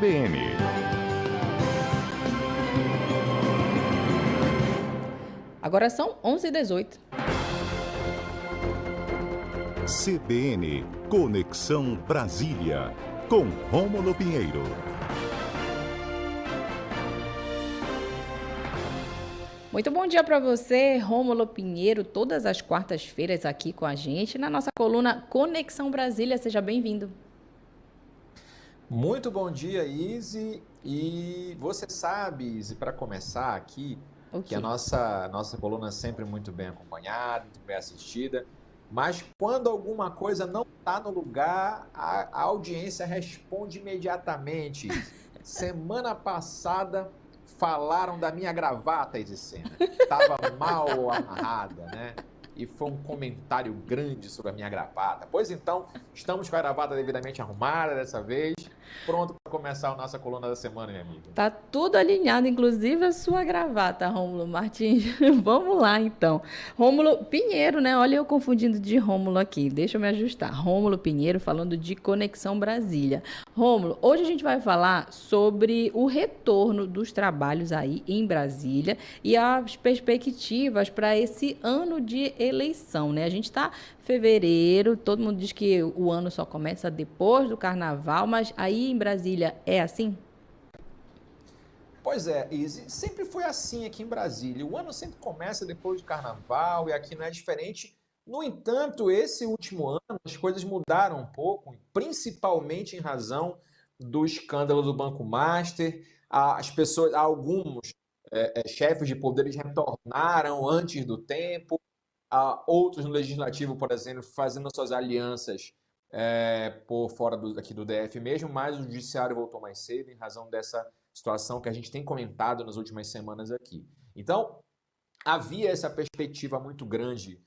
CBN. Agora são 11h18. CBN Conexão Brasília, com Rômulo Pinheiro. Muito bom dia para você, Rômulo Pinheiro, todas as quartas-feiras aqui com a gente na nossa coluna Conexão Brasília. Seja bem-vindo. Muito bom dia, Izzy. E você sabe, Izzy, para começar aqui, que a nossa coluna é sempre muito bem acompanhada, muito bem assistida, mas quando alguma coisa não está no lugar, a audiência responde imediatamente. Semana passada falaram da minha gravata, Izzy Sena. Estava mal amarrada, né? E foi um comentário grande sobre a minha gravata. Pois então, estamos com a gravata devidamente arrumada dessa vez, pronto para começar a nossa coluna da semana, minha amiga. Tá tudo alinhado, inclusive a sua gravata, Rômulo Martins. Vamos lá, então. Rômulo Pinheiro, né? Olha eu confundindo de Rômulo aqui. Deixa eu me ajustar. Rômulo Pinheiro falando de Conexão Brasília. Rômulo, hoje a gente vai falar sobre o retorno dos trabalhos aí em Brasília e as perspectivas para esse ano de eleição, né? A gente está em fevereiro, todo mundo diz que o ano só começa depois do carnaval, mas aí em Brasília é assim? Pois é, Izzy, sempre foi assim aqui em Brasília. O ano sempre começa depois do carnaval e aqui não é diferente. No entanto, esse último ano as coisas mudaram um pouco, principalmente em razão do escândalo do Banco Master. As pessoas, alguns chefes de poderes retornaram antes do tempo, outros no legislativo, por exemplo, fazendo suas alianças por fora aqui do DF mesmo, mas o judiciário voltou mais cedo em razão dessa situação que a gente tem comentado nas últimas semanas aqui. Então, havia essa perspectiva muito grande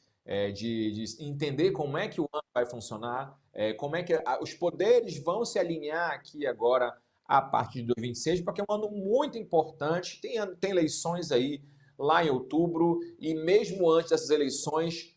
de entender como é que o ano vai funcionar, como é que os poderes vão se alinhar aqui agora a partir de 2026, porque é um ano muito importante, tem eleições aí lá em outubro, e mesmo antes dessas eleições,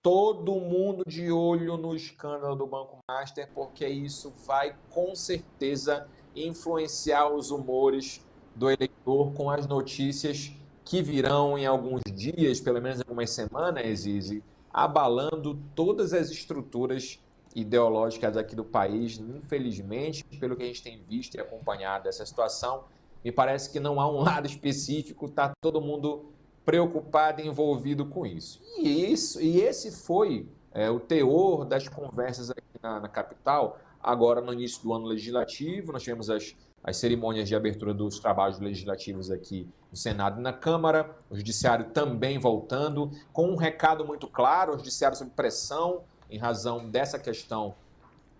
todo mundo de olho no escândalo do Banco Master, porque isso vai com certeza influenciar os humores do eleitor com as notícias que virão em alguns dias, pelo menos em algumas semanas, Izzy, abalando todas as estruturas ideológicas aqui do país. Infelizmente, pelo que a gente tem visto e acompanhado essa situação, me parece que não há um lado específico, está todo mundo preocupado e envolvido com isso. E esse foi o teor das conversas aqui na capital. Agora, no início do ano legislativo, nós tivemos as cerimônias de abertura dos trabalhos legislativos aqui no Senado e na Câmara, o Judiciário também voltando, com um recado muito claro, o Judiciário sob pressão em razão dessa questão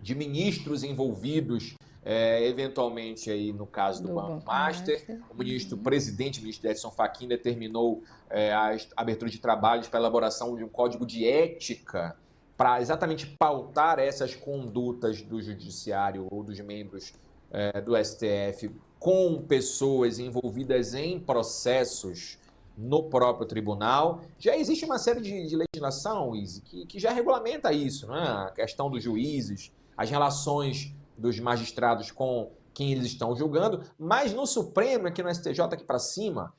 de ministros envolvidos, eventualmente aí no caso do Banco Master. O presidente, o ministro Edson Fachin, determinou a abertura de trabalhos para a elaboração de um código de ética para exatamente pautar essas condutas do judiciário ou dos membros do STF com pessoas envolvidas em processos no próprio tribunal. Já existe uma série de legislação, Izzy, que já regulamenta isso, né? A questão dos juízes, as relações dos magistrados com quem eles estão julgando, mas no Supremo, aqui no STJ, aqui para cima,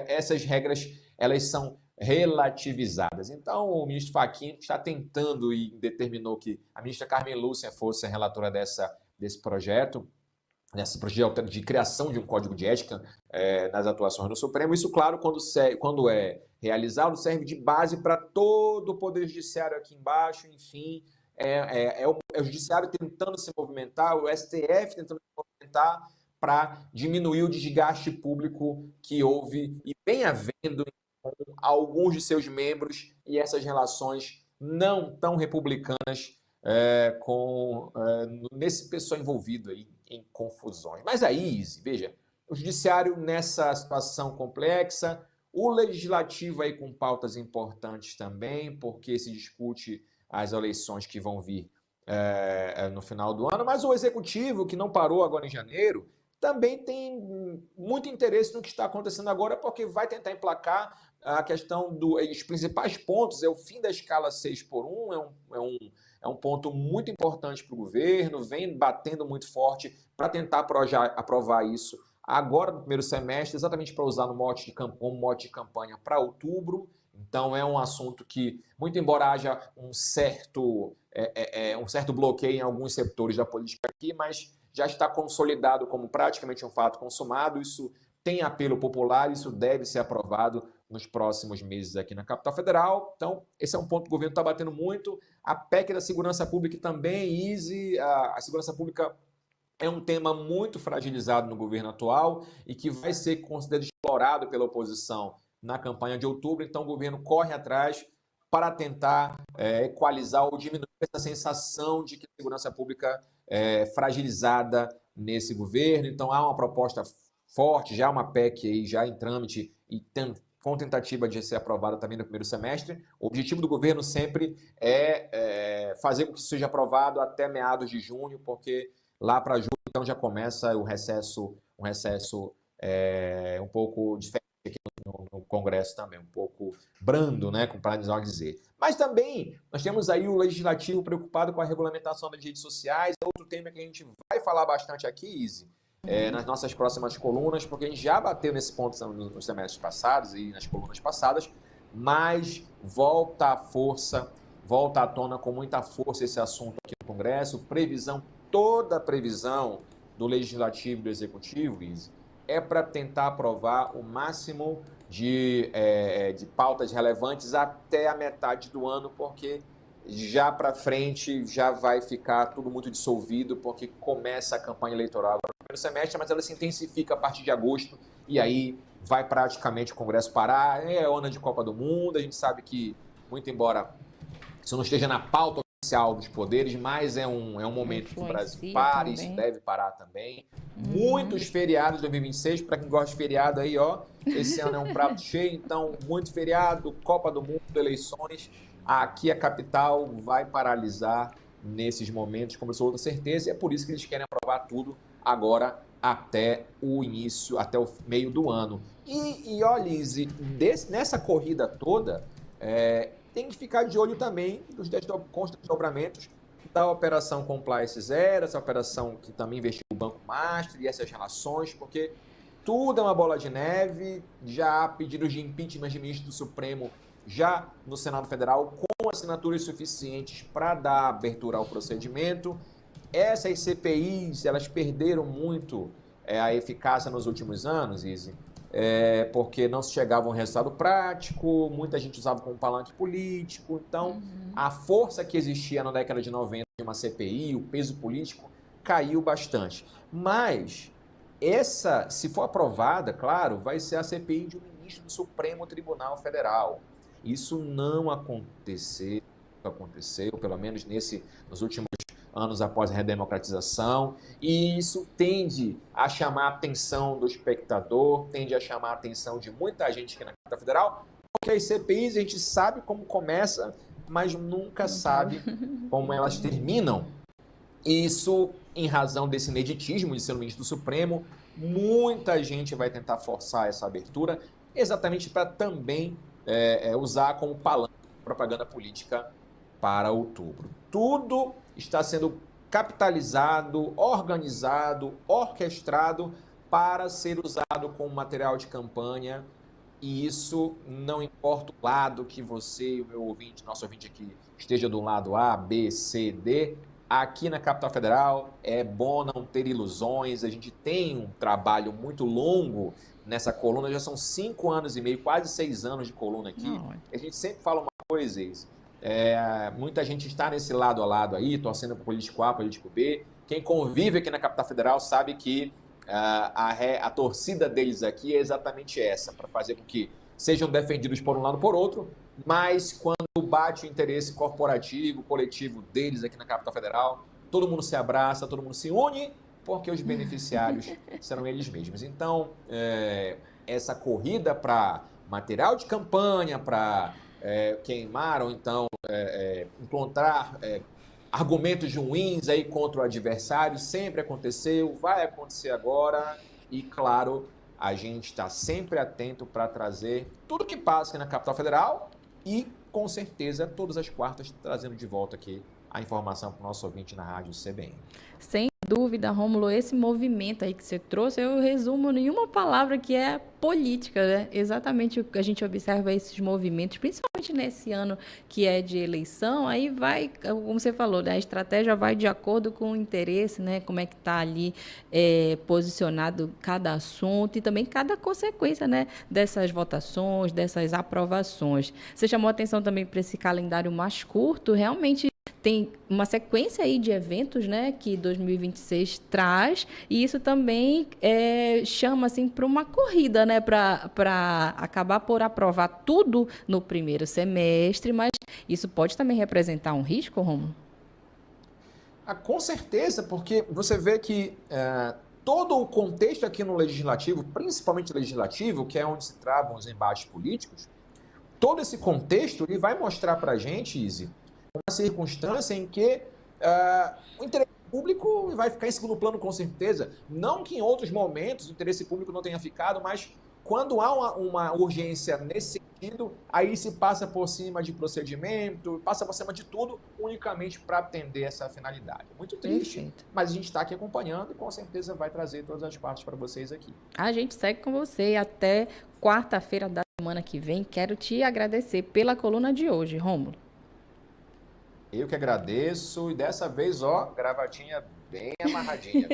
essas regras elas são relativizadas. Então, o ministro Fachin está tentando e determinou que a ministra Carmen Lúcia fosse a relatora desse projeto, de criação de um código de ética nas atuações do Supremo. Isso, claro, quando é realizado, serve de base para todo o Poder Judiciário aqui embaixo, enfim, o Judiciário tentando se movimentar, o STF tentando se movimentar para diminuir o desgaste público que houve e vem havendo com alguns de seus membros e essas relações não tão republicanas nesse pessoal envolvido aí em confusões. Mas aí, Izzy, veja, o judiciário nessa situação complexa, o legislativo aí com pautas importantes também, porque se discute as eleições que vão vir no final do ano, mas o executivo, que não parou agora em janeiro, também tem muito interesse no que está acontecendo agora, porque vai tentar emplacar a questão dos principais pontos, é o fim da escala 6x1, é é um ponto muito importante para o governo, vem batendo muito forte para tentar aprovar isso agora no primeiro semestre, exatamente para usar como mote de campanha para outubro. Então, é um assunto que, muito embora haja um certo bloqueio em alguns setores da política aqui, mas já está consolidado como praticamente um fato consumado. Isso tem apelo popular, isso deve ser aprovado nos próximos meses aqui na capital federal. Então, esse é um ponto que o governo está batendo muito. A PEC da segurança pública também, Izzy, a segurança pública é um tema muito fragilizado no governo atual e que vai ser considerado explorado pela oposição na campanha de outubro. Então, o governo corre atrás para tentar equalizar ou diminuir essa sensação de que a segurança pública é fragilizada nesse governo. Então, há uma proposta forte, já uma PEC aí, já em trâmite e com tentativa de ser aprovada também no primeiro semestre. O objetivo do governo sempre é fazer com que isso seja aprovado até meados de junho, porque lá para julho então já começa um recesso um pouco diferente aqui no Congresso também, um pouco brando, né, para não dizer. Mas também nós temos aí o Legislativo preocupado com a regulamentação das redes sociais, é outro tema que a gente vai falar bastante aqui, Izzy, nas nossas próximas colunas, porque a gente já bateu nesse ponto nos semestres passados e nas colunas passadas, mas volta à tona com muita força esse assunto aqui no Congresso. Toda a previsão do Legislativo e do Executivo, Izzy, é para tentar aprovar o máximo de pautas relevantes até a metade do ano, porque já para frente já vai ficar tudo muito dissolvido, porque começa a campanha eleitoral agora no primeiro semestre, mas ela se intensifica a partir de agosto, e aí vai praticamente o Congresso parar. É ano de Copa do Mundo, a gente sabe que, muito embora isso não esteja na pauta oficial dos poderes, mas é um momento que o Brasil para, isso deve parar também. Muitos feriados de 2026, para quem gosta de feriado aí, ó, esse ano é um prato cheio, então muito feriado, Copa do Mundo, eleições. Aqui a capital vai paralisar nesses momentos, com absoluta certeza, e é por isso que eles querem aprovar tudo agora até o meio do ano. E olha, Izzy, nessa corrida toda, tem que ficar de olho também com os desdobramentos da Operação Compliance Zero, essa operação que também investiu o Banco Master e essas relações, porque tudo é uma bola de neve. Já há pedidos de impeachment de ministro do Supremo já no Senado Federal, com assinaturas suficientes para dar abertura ao procedimento. Essas CPIs, elas perderam muito a eficácia nos últimos anos, Izzy, porque não se chegava a um resultado prático, muita gente usava como palanque político. Então, a força que existia na década de 90 de uma CPI, o peso político, caiu bastante. Mas se for aprovada, claro, vai ser a CPI de um ministro do Supremo Tribunal Federal. Isso não aconteceu, pelo menos nos últimos anos após a redemocratização, e isso tende a chamar a atenção do espectador, tende a chamar a atenção de muita gente aqui na Capital Federal, porque as CPIs a gente sabe como começa, mas nunca sabe como elas terminam. E isso, em razão desse ineditismo de ser o ministro do Supremo, muita gente vai tentar forçar essa abertura, exatamente para também usar como palanque de propaganda política para outubro. Tudo está sendo capitalizado, organizado, orquestrado para ser usado como material de campanha, e isso não importa o lado que você e o meu ouvinte, nosso ouvinte aqui, esteja do lado A, B, C, D. Aqui na Capital Federal é bom não ter ilusões. A gente tem um trabalho muito longo nessa coluna, já são 5 anos e meio, quase 6 anos de coluna aqui. A gente sempre fala uma coisa, Izzy, muita gente está nesse lado a lado aí, torcendo para político A, político B. Quem convive aqui na Capital Federal sabe que a torcida deles aqui é exatamente essa, para fazer com que sejam defendidos por um lado ou por outro, mas quando bate o interesse corporativo, coletivo deles aqui na Capital Federal, todo mundo se abraça, todo mundo se une, porque os beneficiários serão eles mesmos. Então, essa corrida para material de campanha, para queimar ou então encontrar argumentos ruins aí contra o adversário, sempre aconteceu, vai acontecer agora, e claro, a gente está sempre atento para trazer tudo que passa aqui na Capital Federal e, com certeza, todas as quartas trazendo de volta aqui a informação para o nosso ouvinte na Rádio CBN. Sem dúvida, Rômulo, esse movimento aí que você trouxe, eu resumo em uma palavra que é política, né? Exatamente o que a gente observa esses movimentos, principalmente nesse ano que é de eleição, aí vai, como você falou, né? A estratégia vai de acordo com o interesse, né? Como é que está ali posicionado cada assunto e também cada consequência, né? Dessas votações, dessas aprovações. Você chamou a atenção também para esse calendário mais curto, realmente tem uma sequência aí de eventos, né, que 2026 traz, e isso também chama assim para uma corrida, né, para acabar por aprovar tudo no primeiro semestre, mas isso pode também representar um risco, Romulo? Com certeza, porque você vê que todo o contexto aqui no legislativo, principalmente legislativo, que é onde se travam os embates políticos, todo esse contexto ele vai mostrar para a gente, Izzy, uma circunstância em que o interesse público vai ficar em segundo plano com certeza. Não que em outros momentos o interesse público não tenha ficado, mas quando há uma urgência nesse sentido, aí se passa por cima de procedimento, passa por cima de tudo, unicamente para atender essa finalidade. Muito triste, Perfeito. mas a gente está aqui acompanhando e com certeza vai trazer todas as partes para vocês aqui. A gente segue com você e até quarta-feira da semana que vem. Quero te agradecer pela coluna de hoje, Rômulo. Eu que agradeço e dessa vez, gravatinha bem amarradinha.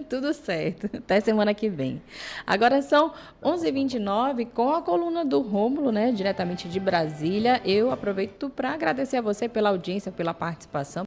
Tudo certo. Até semana que vem. Agora são 11h29 com a coluna do Rômulo, né, diretamente de Brasília. Eu aproveito para agradecer a você pela audiência, pela participação.